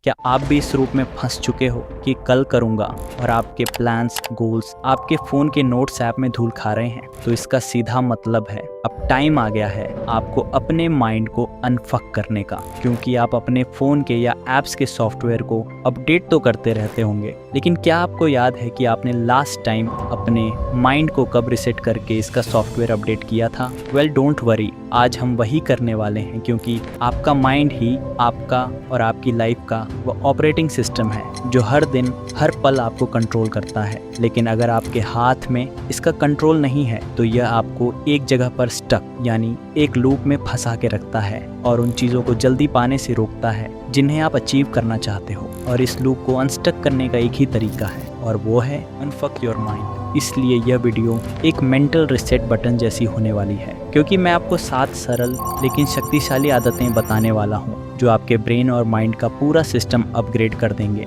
क्या आप भी इस रूप में फंस चुके हो कि कल करूंगा और आपके प्लान्स, गोल्स आपके फ़ोन के नोट्स ऐप में धूल खा रहे हैं? तो इसका सीधा मतलब है अब टाइम आ गया है आपको अपने माइंड को अनफक करने का, क्योंकि आप अपने फ़ोन के या ऐप्स के सॉफ्टवेयर को अपडेट तो करते रहते होंगे, लेकिन क्या आपको याद है कि आपने लास्ट टाइम अपने माइंड को कब रिसेट करके इसका सॉफ्टवेयर अपडेट किया था? वेल, डोंट वरी, आज हम वही करने वाले हैं, क्योंकि आपका माइंड ही आपका और आपकी लाइफ का वो ऑपरेटिंग सिस्टम है जो हर दिन हर पल आपको कंट्रोल करता है। लेकिन अगर आपके हाथ में इसका कंट्रोल नहीं है तो यह आपको एक जगह पर स्टक यानी एक लूप में फंसा के रखता है और उन चीज़ों को जल्दी पाने से रोकता है जिन्हें आप अचीव करना चाहते हो। और इस लूप को अनस्टक करने का एक ही तरीका है और वो है अनफक योर माइंड। इसलिए यह वीडियो एक मेंटल रिसेट बटन जैसी होने वाली है, क्योंकि मैं आपको 7 सरल लेकिन शक्तिशाली आदतें बताने वाला हूँ जो आपके ब्रेन और माइंड का पूरा सिस्टम अपग्रेड कर देंगे।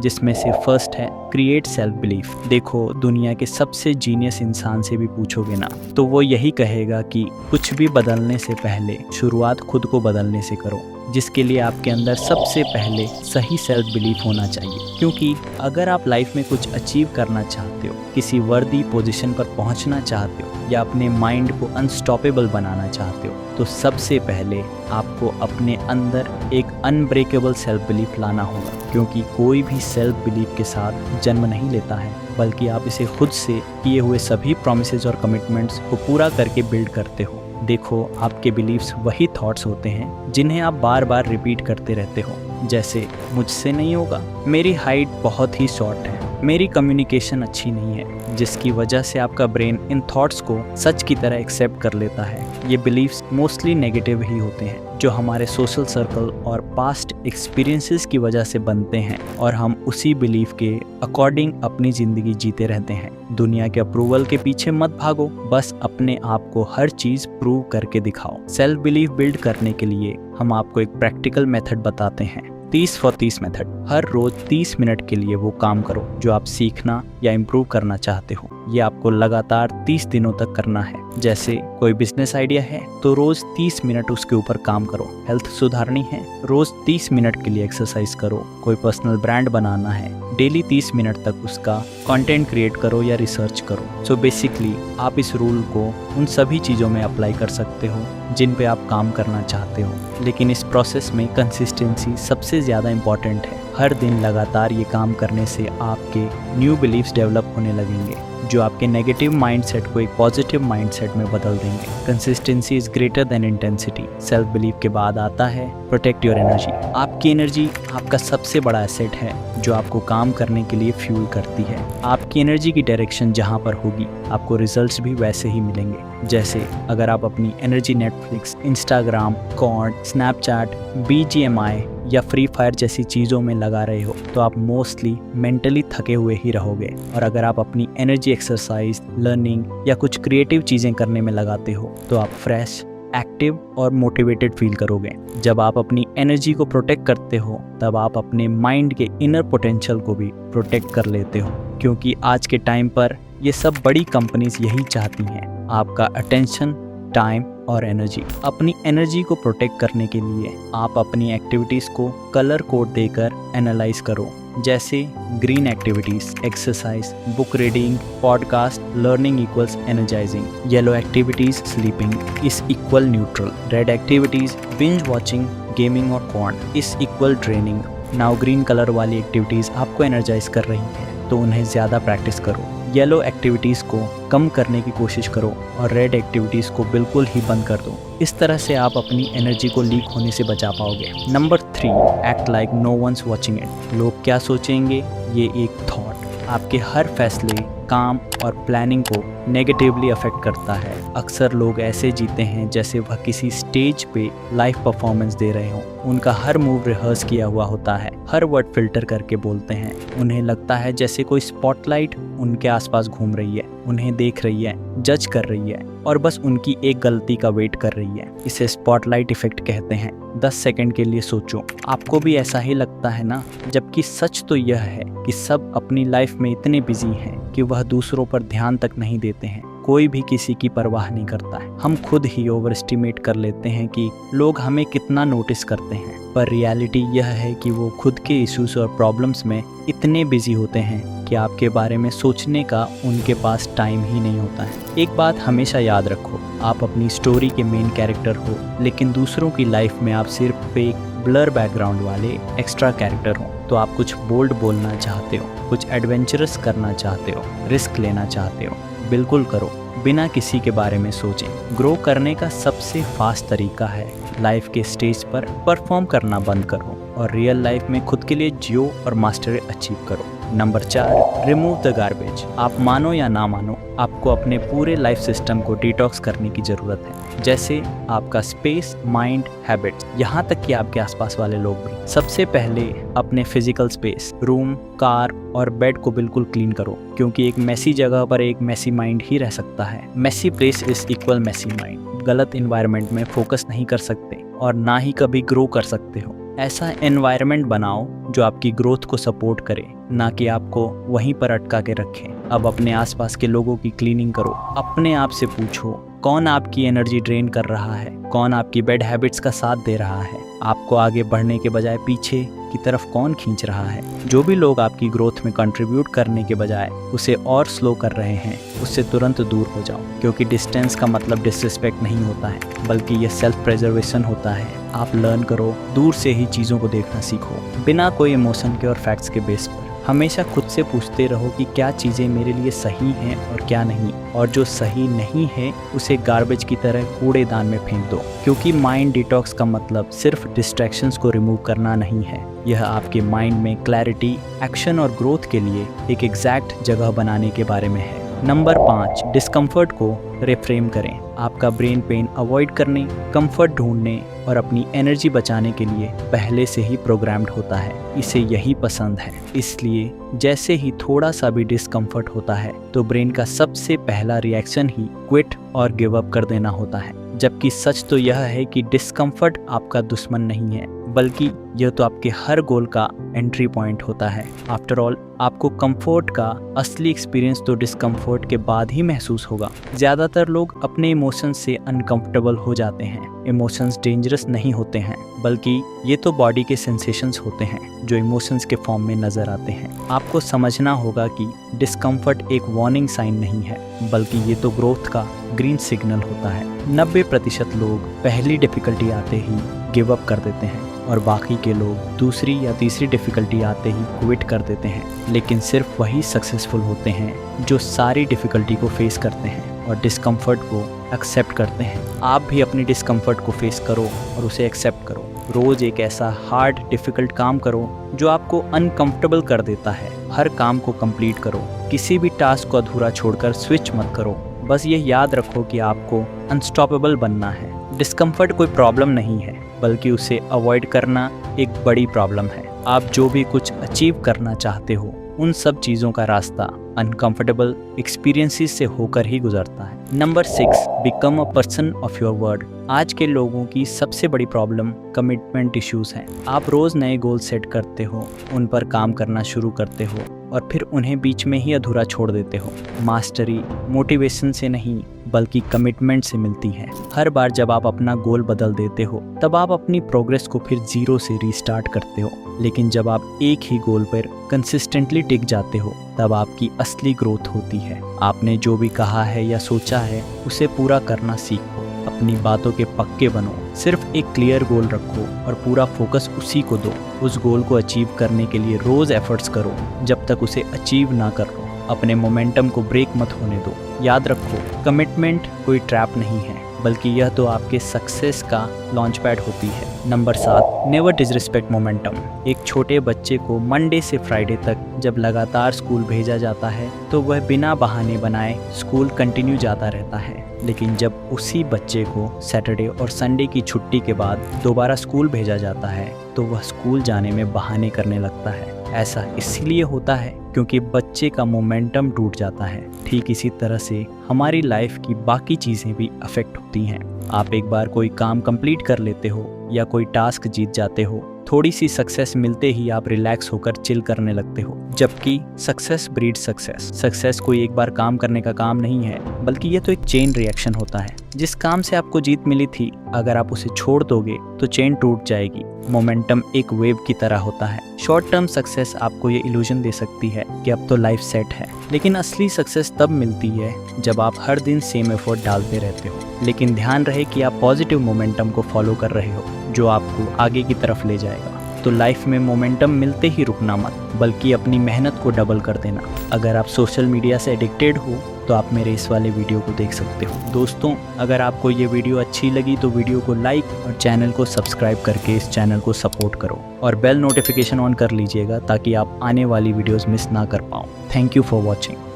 जिसमें से फर्स्ट है क्रिएट सेल्फ बिलीफ। देखो, दुनिया के सबसे जीनियस इंसान से भी पूछोगे ना तो वो यही कहेगा कि कुछ भी बदलने से पहले शुरुआत खुद को बदलने से करो, जिसके लिए आपके अंदर सबसे पहले सही सेल्फ बिलीफ होना चाहिए। क्योंकि अगर आप लाइफ में कुछ अचीव करना चाहते हो, किसी वर्दी पोजीशन पर पहुंचना चाहते हो या अपने माइंड को अनस्टॉपेबल बनाना चाहते हो, तो सबसे पहले आपको अपने अंदर एक अनब्रेकेबल सेल्फ बिलीफ लाना होगा। क्योंकि कोई भी सेल्फ बिलीफ के साथ जन्म नहीं लेता है, बल्कि आप इसे खुद से किए हुए सभी प्रॉमिसेस और कमिटमेंट्स को पूरा करके बिल्ड करते हो। देखो, आपके बिलीव्स वही थॉट्स होते हैं जिन्हें आप बार बार रिपीट करते रहते हो, जैसे मुझसे नहीं होगा, मेरी हाइट बहुत ही शॉर्ट है, मेरी कम्युनिकेशन अच्छी नहीं है, जिसकी वजह से आपका ब्रेन इन थॉट्स को सच की तरह एक्सेप्ट कर लेता है। ये बिलीव्स मोस्टली नेगेटिव ही होते हैं जो हमारे सोशल सर्कल और पास्ट एक्सपीरियंसेस की वजह से बनते हैं और हम उसी बिलीफ के अकॉर्डिंग अपनी ज़िंदगी जीते रहते हैं। दुनिया के अप्रूवल के पीछे मत भागो, बस अपने आप को हर चीज़ प्रूव करके दिखाओ। सेल्फ बिलीफ बिल्ड करने के लिए हम आपको एक प्रैक्टिकल मेथड बताते हैं, 30 for 30 मेथड। हर रोज 30 मिनट के लिए वो काम करो जो आप सीखना या इम्प्रूव करना चाहते हो। ये आपको लगातार 30 दिनों तक करना है। जैसे कोई बिजनेस आइडिया है तो रोज 30 मिनट उसके ऊपर काम करो। हेल्थ सुधारनी है, रोज 30 मिनट के लिए एक्सरसाइज करो। कोई पर्सनल ब्रांड बनाना है, डेली 30 मिनट तक उसका कंटेंट क्रिएट करो या रिसर्च करो। सो बेसिकली आप इस रूल को उन सभी चीज़ों में अप्लाई कर सकते हो जिन पे आप काम करना चाहते हो। लेकिन इस प्रोसेस में कंसिस्टेंसी सबसे ज़्यादा इम्पॉर्टेंट है। हर दिन लगातार ये काम करने से आपके न्यू बिलीफ्स डेवलप होने लगेंगे जो आपके नेगेटिव माइंडसेट को एक पॉजिटिव माइंडसेट में बदल देंगे। Consistency is greater than intensity. Self belief के बाद आता है प्रोटेक्ट योर एनर्जी। आपकी एनर्जी आपका सबसे बड़ा एसेट है जो आपको काम करने के लिए फ्यूल करती है। आपकी एनर्जी की डायरेक्शन जहाँ पर होगी आपको रिजल्ट्स भी वैसे ही मिलेंगे। जैसे अगर आप अपनी energy Netflix, Instagram, cord, Snapchat, BGMI या फ्री फायर जैसी चीज़ों में लगा रहे हो तो आप मोस्टली मेंटली थके हुए ही रहोगे। और अगर आप अपनी एनर्जी एक्सरसाइज, लर्निंग या कुछ क्रिएटिव चीज़ें करने में लगाते हो तो आप फ्रेश, एक्टिव और मोटिवेटेड फील करोगे। जब आप अपनी एनर्जी को प्रोटेक्ट करते हो तब आप अपने माइंड के इनर पोटेंशियल को भी प्रोटेक्ट कर लेते हो, क्योंकि आज के टाइम पर ये सब बड़ी कंपनीज यही चाहती हैं, आपका अटेंशन, टाइम और एनर्जी। अपनी एनर्जी को प्रोटेक्ट करने के लिए आप अपनी एक्टिविटीज़ को कलर कोड देकर एनालाइज करो। जैसे green activities, exercise, book reading, podcast, learning equals energising. Yellow activities, sleeping is equal neutral. Red activities, binge watching, gaming और porn is equal draining. Now green colour वाली activities आपको energise कर रही हैं तो उन्हें ज़्यादा प्रैक्टिस करो। येलो एक्टिविटीज़ को कम करने की कोशिश करो और रेड एक्टिविटीज़ को बिल्कुल ही बंद कर दो। इस तरह से आप अपनी एनर्जी को लीक होने से बचा पाओगे। Number 3, act like no one's watching it. लोग क्या सोचेंगे, ये एक थॉट आपके हर फैसले, काम और प्लानिंग को नेगेटिवली अफेक्ट करता है। अक्सर लोग ऐसे जीते हैं जैसे वह किसी स्टेज पे लाइव परफॉर्मेंस दे रहे हों। उनका हर मूव रिहर्स किया हुआ होता है, हर वर्ड फिल्टर करके बोलते हैं। उन्हें लगता है जैसे कोई स्पॉटलाइट उनके आसपास घूम रही है, उन्हें देख रही है, जज कर रही है और बस उनकी एक गलती का वेट कर रही है। इसे स्पॉटलाइट इफेक्ट कहते हैं। 10 सेकंड के लिए सोचो, आपको भी ऐसा ही लगता है ना? जबकि सच तो यह है कि सब अपनी लाइफ में इतने बिजी हैं कि वह दूसरों पर ध्यान तक नहीं देते हैं। कोई भी किसी की परवाह नहीं करता है। हम खुद ही ओवर एस्टिमेट कर लेते हैं कि लोग हमें कितना नोटिस करते हैं, पर रियलिटी यह है कि वो खुद के इश्यूज और प्रॉब्लम्स में इतने बिजी होते हैं कि आपके बारे में सोचने का उनके पास टाइम ही नहीं होता है। एक बात हमेशा याद रखो, आप अपनी स्टोरी के मेन कैरेक्टर हो, लेकिन दूसरों की लाइफ में आप सिर्फ एक ब्लर बैकग्राउंड वाले एक्स्ट्रा कैरेक्टर हो। तो आप कुछ बोल्ड बोलना चाहते हो, कुछ एडवेंचरस करना चाहते हो, रिस्क लेना चाहते हो, बिल्कुल करो, बिना किसी के बारे में सोचे। ग्रो करने का सबसे फास्ट तरीका है लाइफ के स्टेज पर परफॉर्म करना बंद करो और रियल लाइफ में खुद के लिए जियो और मास्टरी अचीव करो। Number 4, remove the garbage. आप मानो या ना मानो, आपको अपने पूरे लाइफ सिस्टम को डिटॉक्स करने की ज़रूरत है, जैसे आपका स्पेस, माइंड, हैबिट्स, यहाँ तक कि आपके आसपास वाले लोग भी। सबसे पहले अपने फिजिकल स्पेस, रूम, कार और बेड को बिल्कुल क्लीन करो, क्योंकि एक मेसी जगह पर एक मेसी माइंड ही रह सकता है। Messy place is equal messy mind. गलत इन्वायरमेंट में फोकस नहीं कर सकते और ना ही कभी ग्रो कर सकते हो। ऐसा एनवायरनमेंट बनाओ जो आपकी ग्रोथ को सपोर्ट करे, ना कि आपको वहीं पर अटका के रखे। अब अपने आसपास के लोगों की क्लीनिंग करो। अपने आप से पूछो, कौन आपकी एनर्जी ड्रेन कर रहा है, कौन आपकी बैड हैबिट्स का साथ दे रहा है, आपको आगे बढ़ने के बजाय पीछे की तरफ कौन खींच रहा है। जो भी लोग आपकी ग्रोथ में कंट्रीब्यूट करने के बजाय उसे और स्लो कर रहे हैं, उससे तुरंत दूर हो जाओ, क्योंकि डिस्टेंस का मतलब डिसरिस्पेक्ट नहीं होता है, बल्कि ये सेल्फ प्रिजर्वेशन होता है। आप लर्न करो, दूर से ही चीज़ों को देखना सीखो, बिना कोई इमोशन के और फैक्ट्स के बेस पर। हमेशा खुद से पूछते रहो कि क्या चीज़ें मेरे लिए सही हैं और क्या नहीं, और जो सही नहीं है उसे गार्बेज की तरह कूड़ेदान में फेंक दो। क्योंकि माइंड डिटॉक्स का मतलब सिर्फ डिस्ट्रैक्शंस को रिमूव करना नहीं है, यह आपके माइंड में क्लैरिटी, एक्शन और ग्रोथ के लिए एक एग्जैक्ट जगह बनाने के बारे में है। नंबर 5, डिस्कम्फर्ट को रिफ्रेम करें। आपका ब्रेन पेन अवॉइड करने, कंफर्ट ढूंढने और अपनी एनर्जी बचाने के लिए पहले से ही प्रोग्राम्ड होता है। इसे यही पसंद है, इसलिए जैसे ही थोड़ा सा भी डिस्कम्फर्ट होता है तो ब्रेन का सबसे पहला रिएक्शन ही क्विट और गिव अप कर देना होता है। जबकि सच तो यह है कि डिस्कम्फर्ट आपका दुश्मन नहीं है, बल्कि यह तो आपके हर गोल का एंट्री पॉइंट होता है। आफ्टर ऑल, आपको कंफर्ट का असली एक्सपीरियंस तो डिस्कम्फर्ट के बाद ही महसूस होगा। ज़्यादातर लोग अपने इमोशंस से अनकंफर्टेबल हो जाते हैं। इमोशंस डेंजरस नहीं होते हैं, बल्कि ये तो बॉडी के सेंसेशंस होते हैं जो इमोशंस के फॉर्म में नजर आते हैं। आपको समझना होगा कि डिस्कम्फर्ट एक वार्निंग साइन नहीं है, बल्कि ये तो ग्रोथ का ग्रीन सिग्नल होता है। 90% लोग पहली डिफिकल्टी आते ही गिव अप कर देते हैं और बाकी के लोग दूसरी या तीसरी डिफिकल्टी आते ही क्विट कर देते हैं। लेकिन सिर्फ वही सक्सेसफुल होते हैं जो सारी डिफिकल्टी को फेस करते हैं और डिस्कम्फर्ट को एक्सेप्ट करते हैं। आप भी अपनी डिस्कम्फर्ट को फेस करो और उसे एक्सेप्ट करो। रोज़ एक ऐसा हार्ड डिफ़िकल्ट काम करो जो आपको अनकंफर्टेबल कर देता है। हर काम को कंप्लीट करो, किसी भी टास्क को अधूरा छोड़कर स्विच मत करो। बस ये याद रखो कि आपको अनस्टॉपेबल बनना है। डिस्कम्फर्ट कोई प्रॉब्लम नहीं है, बल्कि उसे अवॉइड करना एक बड़ी प्रॉब्लम है। आप जो भी कुछ अचीव करना चाहते हो, उन सब चीज़ों का रास्ता अनकंफर्टेबल एक्सपीरियंसेस से होकर ही गुजरता है। Number 6, become a person of your word. आज के लोगों की सबसे बड़ी प्रॉब्लम कमिटमेंट इश्यूज हैं। आप रोज़ नए गोल सेट करते हो, उन पर काम करना शुरू करते हो और फिर उन्हें बीच में ही अधूरा छोड़ देते हो। मास्टरी मोटिवेशन से नहीं, बल्कि कमिटमेंट से मिलती है। हर बार जब आप अपना गोल बदल देते हो, तब आप अपनी प्रोग्रेस को फिर जीरो से रीस्टार्ट करते हो। लेकिन जब आप एक ही गोल पर कंसिस्टेंटली टिक जाते हो, तब आपकी असली ग्रोथ होती है। आपने जो भी कहा है या सोचा है, उसे पूरा करना सीखो। अपनी बातों के पक्के बनो। सिर्फ एक क्लियर गोल रखो और पूरा फोकस उसी को दो। उस गोल को अचीव करने के लिए रोज़ एफर्ट्स करो जब तक उसे अचीव ना कर लो। अपने मोमेंटम को ब्रेक मत होने दो। याद रखो, कमिटमेंट कोई ट्रैप नहीं है, बल्कि यह तो आपके सक्सेस का लॉन्च पैड होती है। Number 7, never disrespect momentum. एक छोटे बच्चे को मंडे से फ्राइडे तक जब लगातार स्कूल भेजा जाता है, तो वह बिना बहाने बनाए स्कूल कंटिन्यू जाता रहता है। लेकिन जब उसी बच्चे को सैटरडे और संडे की छुट्टी के बाद दोबारा स्कूल भेजा जाता है, तो वह स्कूल जाने में बहाने करने लगता है। ऐसा इसलिए होता है क्योंकि बच्चे का मोमेंटम टूट जाता है। ठीक इसी तरह से हमारी लाइफ की बाकी चीज़ें भी अफेक्ट होती हैं। आप एक बार कोई काम कंप्लीट कर लेते हो या कोई टास्क जीत जाते हो, थोड़ी सी सक्सेस मिलते ही आप रिलैक्स होकर चिल करने लगते हो, जबकि सक्सेस ब्रीड सक्सेस। सक्सेस कोई एक बार काम करने का काम नहीं है, बल्कि ये तो एक चेन रिएक्शन होता है। जिस काम से आपको जीत मिली थी, अगर आप उसे छोड़ दोगे तो चेन टूट जाएगी। मोमेंटम एक वेव की तरह होता है। शॉर्ट टर्म सक्सेस आपको ये इल्यूजन दे सकती है कि अब तो लाइफ सेट है, लेकिन असली सक्सेस तब मिलती है जब आप हर दिन सेम एफर्ट डालते रहते हो। लेकिन ध्यान रहे कि आप पॉजिटिव मोमेंटम को फॉलो कर रहे हो, जो आपको आगे की तरफ ले जाएगा। तो लाइफ में मोमेंटम मिलते ही रुकना मत, बल्कि अपनी मेहनत को डबल कर देना। अगर आप सोशल मीडिया से एडिक्टेड हो तो आप मेरे इस वाले वीडियो को देख सकते हो। दोस्तों, अगर आपको ये वीडियो अच्छी लगी तो वीडियो को लाइक और चैनल को सब्सक्राइब करके इस चैनल को सपोर्ट करो और बेल नोटिफिकेशन ऑन कर लीजिएगा ताकि आप आने वाली वीडियोस मिस ना कर पाओ। Thank you for watching.